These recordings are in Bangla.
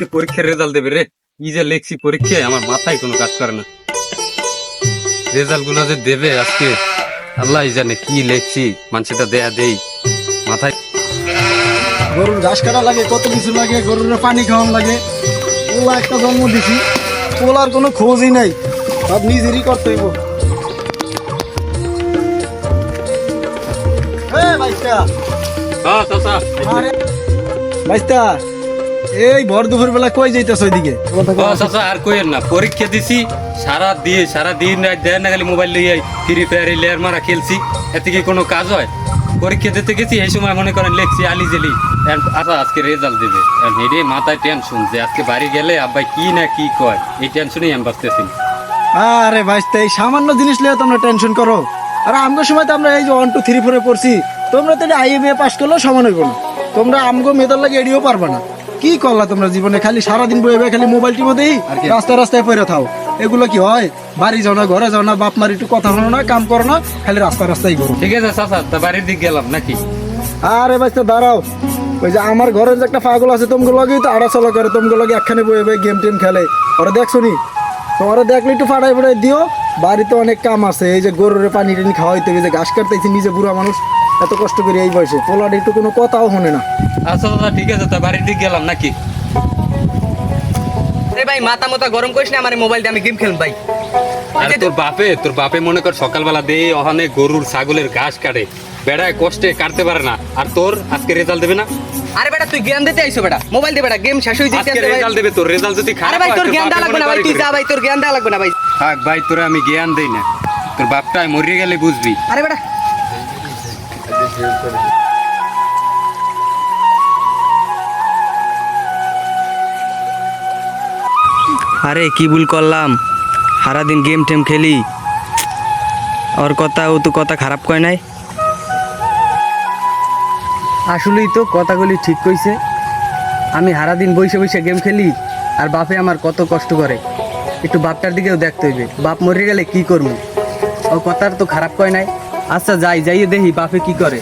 আজকে পরীক্ষার রেজাল্ট দেবে রে। কি যে লেখছি পরীক্ষায়, আমার মাথায় কোনো কাজ করে না। রেজাল্ট গুলো যে দেবে আজকে, আল্লাহ জানে কি লেখছি। মানুষটা দেয়া দেই মাথায়। গরুর ঘাস কাটা লাগে, কত কিছু লাগে, গরুর পানি খাওয়ান লাগে। ওলা একটা জন্ম দিছি, ওলার কোনো খোঁজই নাই, সব নিজেরই করতে হইব। বাইস্তা, এই ভর দুপুর বেলা কই যাইতেছ ওইদিকে? আর কইেন না, পরীক্ষা দিছি সারা দিন রাত দেয় না, খালি মোবাইল লইয়া ফ্রি ফায়ার লেয়ার মারা খেলছি। এতে কি কোনো কাজ হয়? পরীক্ষা দিতে গেছি, এই সময় মনে করেন লেখছি আলি জেলি। আচ্ছা আজকে রেজাল্ট দেবে, হেরে মাথায় টেনশন যে আজকে বাড়ি গেলে আব্বাই কি না কি কয়, এই টেনশনেই আমি বাঁচতেছি। আরে বাইস্তা, এই সামান্য জিনিস লিয়ে তোমরা টেনশন করো। আর আমগো সময় তো আমরা এই যে 1 2 3 4 পড়ছি, তোমরা তো আইএমএ পাস করলেও সমান হইব না। তোমরা আমগো মেধার লাগে এড়িয়েও পারবা না। কি করলা তোমরা জীবনে? খালি সারাদিন বইবে, খালি মোবাইল টিপে দেই, রাস্তায় রাস্তায় পড়ে থাও। এগুলো কি হয়? বাড়ি যাও না, ঘরে যাও না, বাপ মার একটু কথা শোনো না, কাম করো না, খালি রাস্তা রাস্তায় করো। ঠিক আছে চাচা, তা বাড়ির দিক গেলাম নাকি? আরে বাইস্তা দাঁড়াও, ওই যে আমার ঘরের যে একটা পাগল আছে, তোমাকে লগেই তো আড়াচলা করে, তোমাকে লগে একখানে বইবে গেম টেম খেলে। ওরা দেখছো নি? তোমারা দেখলে একটু ফাটাই ফাটাই দিও। বাড়িতে অনেক কাম আছে, এই যে গরুরে পানি টানি খাওয়াইতে হবে, যে ঘাস কাটতেছি, নিজে বুড়া মানুষ এত কষ্ট করে এই বয়সে, পোলার একটু কোনো কথাও শোনে না। আচ্ছা দাদা ঠিক আছে, তা বাড়ির দিক গেলাম নাকি? ভাই মাথা মাথা গরম করিস না, আমার মোবাইল দিয়ে আমি গেম খেলব ভাই। আরে তোর বাপে মনে কর সকালবেলা দিয়ে ওখানে গরুর ছাগলের ঘাস কাটে, বেড়ায় কষ্টে কাটতে পারে না, আর তোর আজকে রেজাল্ট দেবে না? আরে বেটা তুই জ্ঞান দিতে আইছো বেটা, মোবাইল দে বেটা, গেম শেষ হয়ে আজকে রেজাল্ট দেবে, তোর রেজাল্ট যদি খারাপ আরে ভাই হয়, তোর জ্ঞান দেওয়া লাগবে না ভাই, তুই যা ভাই, তোর জ্ঞান দেওয়া লাগবে না ভাই। থাক ভাই, তোরা আমি জ্ঞান দেই না, তোর বাপটা মরিয়ে গেলে বুঝবি। আরে বেটা আরে কি ভুল করলাম, সারাদিন গেম টেম খেলি, ওর কথা ও তো কথা খারাপ কয় নাই। আসলেই তো কথাগুলি ঠিক কইছে, আমি সারাদিন বসে বসে গেম খেলি, আর বাপে আমার কত কষ্ট করে। একটু বাপটার দিকেও দেখতে হইবে, বাপ মরে গেলে কি করবো। ও কথার তো খারাপ কয় নাই। আচ্ছা যাইয়ে দেখি বাপে কি করে।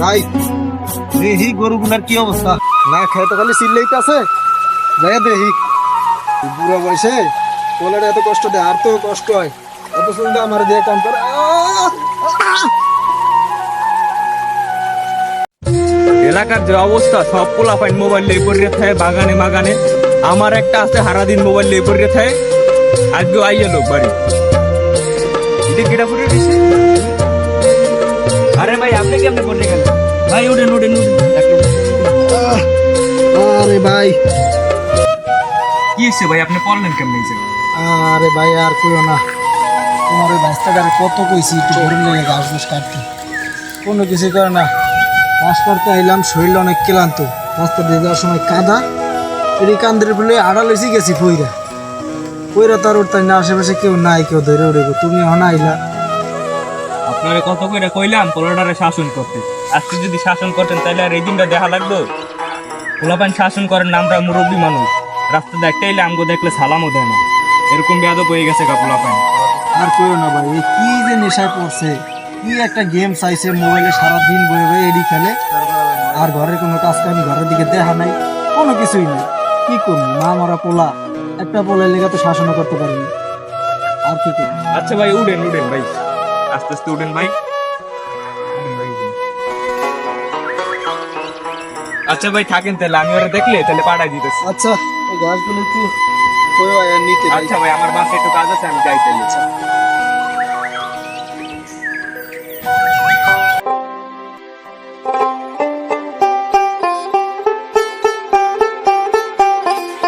ভাই দেখি গরুগুলার কি অবস্থা, না খেয়ে তো খালি চিল্লাইতে আছে। যাই দেখি, বুড়া বয়সে পোলারে এত কষ্ট দেয়, আর তো কষ্ট হয়, এত শুনলে আমার দিয়ে কাম করে। এলাকার যে অবস্থা, সব পোলাপাইন মোবাইল লিয়ে পড়ে থাকে বাগানে মাগানে। আমার একটা আছে সারাদিন মোবাইল লিয়ে পড়ে থাকে, আজকে আইয়া লোক বাড়ি এটা কেটা পড়ে দিছে। আরে ভাই আপনি কেমনে পড়ে গেলেন ভাই? উঠেন উঠেন উঠেন। আরে ভাই, কি হচ্ছে ভাই, আপনি পড়লেন কেমনে? আরে ভাই আর কইও না, তোমার ওই বাচ্চাটারে কত কইছি একটু গরম লেগে ঘাস ঘুষ কাটতে, কোনো কিছু করে না। ঘাস কাটতে আইলাম, শরীর অনেক ক্লান্ত, রাস্তা দিয়ে যাওয়ার সময় কাদা, এই কান্দের বলে আড়াল হয়েছি গেছি পইরা পইরা, তার উঠতাই না, আশেপাশে কেউ নাই, কেউ ধরে উঠে। তুমি হনা আইলা, আপনারে কত করে কইলাম পোলাটারে শাসন করতে। আজকে যদি শাসন করতেন তাহলে আর এই দিনটা দেখা লাগতো? পোলাপান শাসন করেন না, আমরা মুরব্বী মানুষ, রাস্তা দেখতে এলে আমগো দেখলে সালামও দেয় না, এরকম বেয়াদব হয়ে গেছে গা পোলাপান। আর কইও না ভাই, এই কি যে নেশায় পড়ছে, কি একটা গেম চাইছে মোবাইলে, সারাদিন বয়ে বয়ে এডি খেলে, আর ঘরের কোনো কাজ কাম, ঘরের দিকে দেখা নাই, কোনো কিছুই নেই। কি করবো, মা মরা পোলা, একটা পোলার লেগে তো শাসনও করতে পারিনি, আর কি করবো। আচ্ছা ভাই উঠেন উঠেন ভাই, আস্তে আস্তে উঠেন ভাই। আচ্ছা ভাই থাকেন তাহলে, আমি ওরা দেখলে তাহলে পাঠাই দিতেছি। আচ্ছা ওই গাছগুলো একটু কইও আর নিতে যাই। আচ্ছা ভাই, আমার বাসায় একটু কাজ আছে, আমি যাই তাহলে।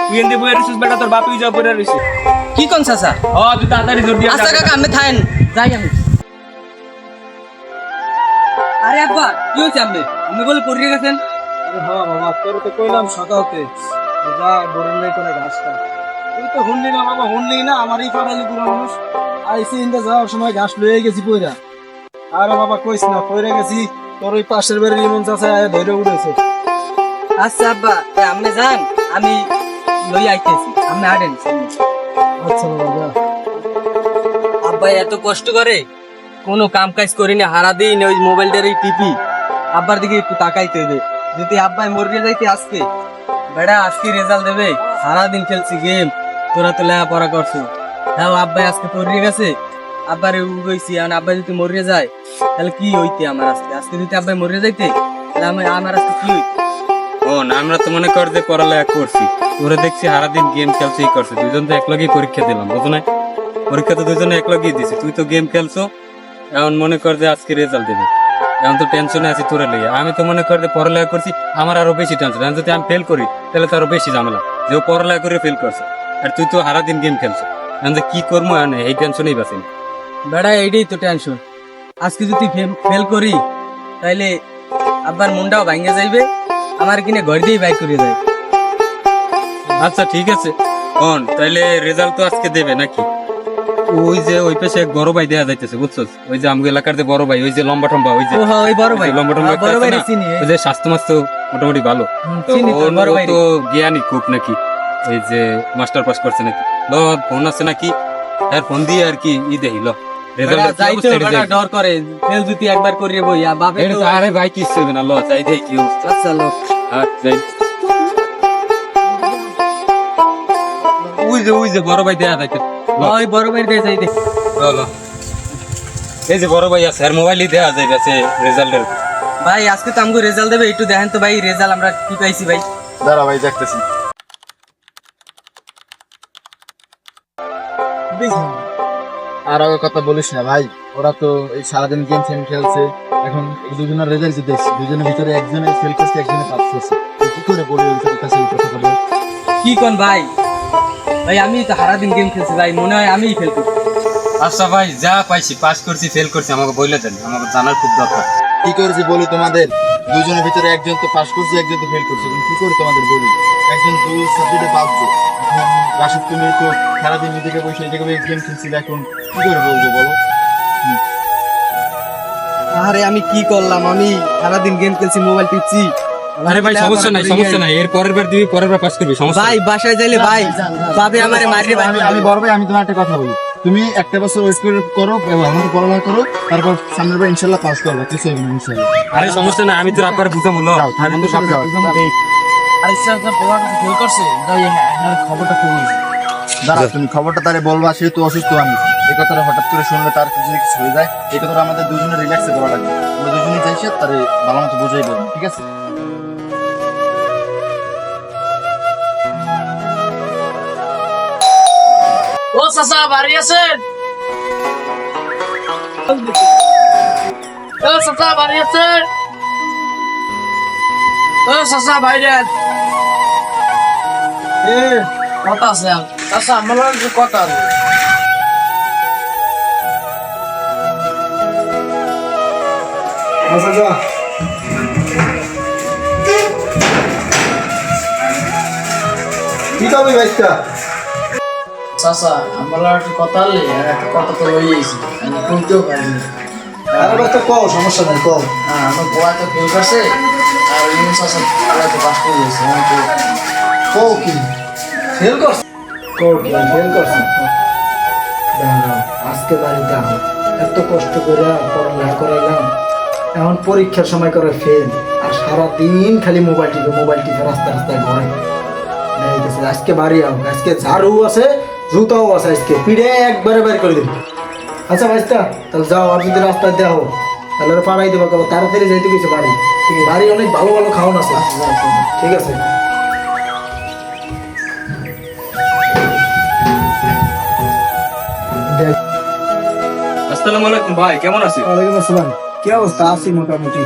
তুই এনদি বইয়া রইছিস বেটা, তোর বাপই যা পড়ে রইছে। কি কোন চাচা? ও তুই তাড়াতাড়ি জোর দিয়া আচ্ছা কাকা আমি থাকেন, যাই আমি। আরে আব্বা কি হচ্ছে, আপনি বলে পড়ে গেছেন? আরে হ্যাঁ বাবা, তোর তো কইলাম সকালতে যা বরুণ নেই কোনো ঘাসটা, তুই তো শুনলি না বাবা, শুনলি না, আমারই পাড়ালি বুড়ো মানুষ আইসি ইন্দা যাওয়ার সময় ঘাস লয়ে গেছি পইরা। আরে বাবা কইস না, পইরা গেছি, তোর ওই পাশের বাড়ির ইমন চাচা আয়া ধরে উঠেছে। আচ্ছা আব্বা আপনি যান, আমি লই আইতেছি, আপনি হাঁটেন। আচ্ছা বাবা যা। আব্বা এত কষ্ট করে, কোনো কাম কাজ করি না, হারা দিন ওই মোবাইলটার এই টিপি। আব্বার দিকে একটু তাকাইতে হবে। যদি আব্বাই মরিয়ে যাইতে আজকে, বেড়া আজকে রেজাল্ট দেবে। সারাদিন খেলছি গেম, তোরা তো লেখাপড়া করছো। হ্যাঁ আব্বাই আজকে পড়িয়ে গেছে, আব্বারে উগইছি। এখন আব্বাই যদি মরিয়ে যায় তাহলে কি হইতে আমার আজকে? আজকে যদি আব্বাই মরিয়ে যাইতে তাহলে আমার আজকে কি হইতে? ও না, আমরা তো মনে কর যে পড়ালেখা করছি, তোরা দেখছি সারাদিন গেম খেলছি ই করছে, দুজন তো একলগেই পরীক্ষা দিলাম, বুঝো না? পরীক্ষা তো দুজনে একলগেই দিছি, তুই তো গেম খেলছো, এখন মনে কর যে আজকে রেজাল্ট দেবে। এখন তো টেনশনে আছি তোরা লইয়া। আমি তো মনে কর যে পড়ালেখা করছি, আমার আরো বেশি টেনশন। এখন যদি আমি ফেল করি তাহলে তো আরো বেশি ঝামেলা, যে ও পড়ালেখা করে ফেল করছে, আর তুই তো সারাদিন গেম খেলছো। এখন যে কি করবো এই টেনশনেই বাঁচি। বেড়া এইটাই তো টেনশন। আজকে যদি ফেল করি তাইলে আব্বার মনটাও ভাঙে যাইবে, আমার কিনে ঘর দিয়ে বাইক করে যায়। আচ্ছা ঠিক আছে, তাইলে রেজাল্ট তো আজকে দেবে নাকি? ওই যে ওই পাশে এক বড় ভাই দেয়া যাইতেছে, বুঝছস? ওই যে আমগো এলাকার যে বড় ভাই, ওই যে লম্বা টম্বা, ওই যে ওই বড় ভাই, লম্বা টম্বা একটা বড় আছে ভাই না? চিনি। ওই যে স্বাস্থ্য মাস্ত মোটামুটি ভালো, চিনি তো, বড় ভাই। ও তো জ্ঞানী খুব নাকি, এই যে মাস্টার পাস করছে নাকি। ফোন আছে নাকি, আর ফোন দিয়ে আর কি দেই রেজাল্ট যাইতে ডর করে, ফেল যদি একবার করিয়ে বই বাপে তো। আরে ভাই কিচ্ছু হবে না, যাই দেই কি অবস্থা। আচ্ছা লোক যাই। ওই যে বড় ভাই দেয়া যাইতে, ওই বড় ভাই দিয়ে যাইতে। এই যে বড় ভাই আছে, আর মোবাইলই দেয়া যাইতেছে রেজাল্টের। ভাই আজকে তো আমগো রেজাল্ট দেবে, একটু দেখেন তো ভাই রেজাল্ট আমরা কি পাইছি ভাই। দাঁড়া ভাই দেখতেছি। আর আগে কথা বলিস না ভাই, ওরা তো এই সারাদিন গেম ফেম খেলছে। এখন দুজনের রেজাল্ট দেখছি, দুজনের ভিতরে একজনের ফেল করছে, একজনের পাস করছে। কি করে বলি ওই কাছে এই কথাটা বল? কি কোন ভাই? ভাই আমি তো সারাদিন গেম খেলছি ভাই, মনে হয় আমিই ফেল করছি। আচ্ছা ভাই, যা পাইছি, পাস করছি ফেল করছি, আমাকে বলে দেন, আমাকে জানার খুব দরকার। কি করেছি বলি তোমাদের? দুজনের ভিতরে একজন তো পাস করছে, একজন তো ফেল করছে। কি করে তোমাদের বলি? একজন দুই সাবজেক্টে বাঁচবে। এখন রাশিদ, তুমি তো সারাদিন নিজেকে বসে এটাকে গেম খেলছিল, এখন কি করে বলবো বলো? আরে আমি কি করলাম? আমি সারাদিন গেম খেলছি, মোবাইল টিপছি। আরে ভাই সমস্যা নাই, সমস্যা নাই, এর পরের বার দিবি, পরের বার পাস করবি, সমস্যা ভাই বাসায় যাইলে ভাই বাবে আমারে মারিয়ে ভাই। আমি বড় ভাই, আমি তোমার একটা কথা বলি। তুমি একটা বছর ওয়েস্ট করো এবং আমাকে পড়াশোনা করো, তারপর সামনের বার ইনশাল্লাহ পাস করবে। কিছু হবে না ইনশাল্লাহ। আরে সমস্যা নাই, আমি তো আপনার বুঝাবো। দাঁড়া, তুমি খবরটা তারে বলবা, সেহেতু অসুস্থ আমি। এই কথাটা হঠাৎ করে শুনলে তার কিছু কিছু হয়ে যায়, এই কথাটা আমাদের দুজনে রিল্যাক্সে করা লাগবে। আমরা দুজনেই চাইছি তারে ভালো মতো বুঝাই দেবো, ঠিক আছে? ও চাচা বাড়ি আছেন? ও চাচা বাড়ি আছেন? ও চাচা বাইরে কথা আছে। চাচা আমার লগে কথা আছে। কি হবে ভাইটা? চাচা আমার লগে একটু কথা হলে একটা কথা তো হয়ে গেছি, আমি বলতেও পারিনি। আরে ভাই তো কও, সমস্যা নাই, কও। হ্যাঁ আমার গোয়া তো ফেল করছে, আর ইউন চাচা আলাদা তো পাস করে দিয়েছে। আমি তো কও কি ফেল করছ? কও কি ফেল করছ? দাঁড়াও, আজকে বাড়িতে আও। এত কষ্ট করে পড়ালেখা করাইলাম, এখন পরীক্ষার সময় করে ফেল, আর সারাদিন খালি মোবাইল টিপে রাস্তায় রাস্তায় ঘোরে। আজকে বাড়ি আও, আজকে ঝাড়ু আছে, জুতাও আছে, আজকে পিড়ে একবারে বের করে দিবি। আচ্ছা ভাইস্তা, তাহলে যাও, আর যদি রাস্তায় দেওয়া তাহলে ওরা পাড়াই দেবো, তাড়াতাড়ি যাইতে গেছে বাড়ি। বাড়ি অনেক ভালো ভালো খাওয়ান আছে, ঠিক আছে? আসসালামু আলাইকুম ভাই, কেমন আছেন? ওয়ালাইকুম আসসালাম। কি অবস্থা? আছি মোটামুটি।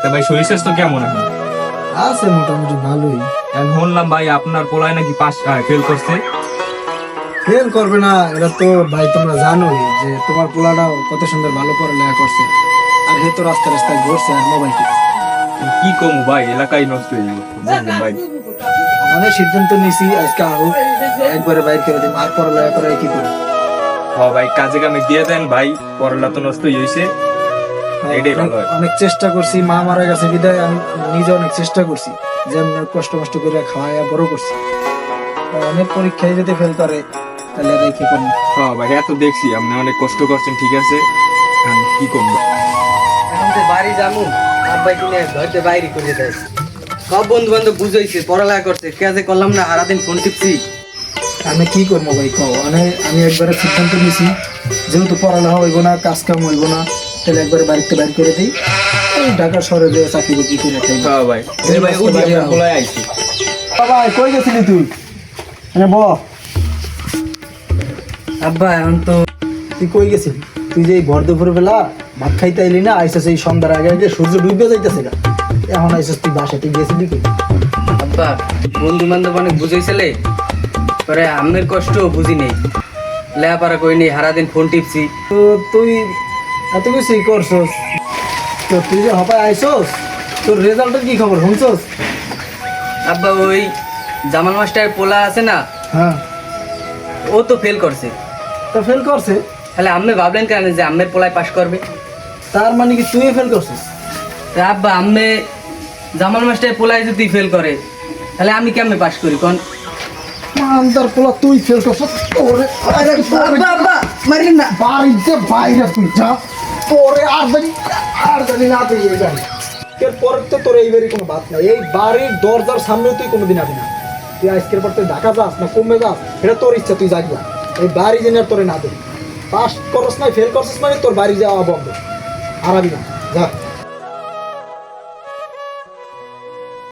তা ভাই শরীর স্বাস্থ্য কেমন এখন? আছে মোটামুটি ভালোই। আমি শুনলাম ভাই আপনার পোলায় নাকি পাস ফেল করছে। ফেল করবে না, এটা তো ভাই তোমরা জানোই যে তোমার পোলাটাও কত সুন্দর ভালো পড়ালেখা করছে, আর হে তো রাস্তায় রাস্তায় ঘুরছে আর মোবাইল টিপছে। কি কমু ভাই, এলাকায় নষ্ট হয়ে যাবো বুঝলেন ভাই। আমাদের সিদ্ধান্ত নিছি আজকে আরো একবারে বাইর করে দিই, আর পড়ালেখা করে কি করবো? হ্যাঁ ভাই, কাজে কামে দিয়ে দেন ভাই, পড়ালা তো নষ্ট হয়েছে। এটাই ভালো হয়। অনেক চেষ্টা করছি, মা মারা গেছে বিদায় আমি নিজে অনেক চেষ্টা করছি, যে কষ্ট করে খাওয়াইয়া বড় করছি। অনেক পরীক্ষায় যদি ফেল করে তাহলে রেখে করবো। হ্যাঁ ভাই হ্যাঁ তো দেখছি আপনি অনেক কষ্ট করছেন, ঠিক আছে আমি কি করবো। এখন তো বাড়ি যাবো, আব্বাই কিনে ঘরতে বাইরে করে দেয়। সব বন্ধু বান্ধব বুঝাইছে, পড়ালেখা করছে, কাজে করলাম না, সারাদিন ফোন টিপছি। আমি কি করবো ভাই কও, আমি একবারে সিদ্ধান্ত নিয়েছি যেহেতু পড়ালেখা হইব না, কাজ কাম হইব না, তাহলে একবারে বাড়িতে বাইর করে দিই, এই ঢাকা শহরে যে চাকরি বাকরি করে খাইব। হ্যাঁ ভাই ভাই বলাই আইছি। বাবা কই গেছিলি তুই? মানে ব আব্বা এখন তো তুই কই গেছিলি? তুই যে এই ভর দুপুর বেলা ভাত খাইতে আইলি না, আইসা সেই সন্ধ্যার আগে আগে সূর্য ডুবে যাইতেছে গা, এখন আইসা তুই বাসাতে গেছিলি কি? আব্বা বন্ধু বান্ধব অনেক বুঝাইছিলে, পরে আমের কষ্ট বুঝি নেই, লেখাপড়া করি নি, সারাদিন ফোন টিপছি। তো তুই এত কিছুই করছস, তো তুই যে হপায় আইসস, তোর রেজাল্টের কি খবর শুনছস? আব্বা ওই জামাল মাস্টারের পোলা আছে না, হ্যাঁ, ও তো ফেল করছে। তা ফেল করছে, তাহলে আম্মে ভাবলেন কেন যে আম্মের পোলায় পাশ করবে? তার মানে কি তুই ফেল করছিস? তা আব্বা আম্মে জামাল মাস্টারের পোলায় যদি ফেল করে, তাহলে আমি কেমনে পাশ করি কোন? মানদার পোলা তুই ফেল করছস, তোরে আব্বা আব্বা মারিন না। বাড়িতে বাইরে তুই যা, তোরে আর জানি না তুই এই জানি এরপর তো তোর এইবারই কোনো বাদ নাই, এই বাড়ির দরজার সামনেও তুই কোনোদিন আসবি না। তুই আজকের পর তুই ঢাকা যাস না কমে যাস, এটা তোর ইচ্ছা, তুই যাবি না। এই বাড়ি জেনে আর তোরে না দেবে, পাস করস না ফেল করছিস মানে তোর বাড়ি যাওয়া বন্ধ, হারাবি না, যা।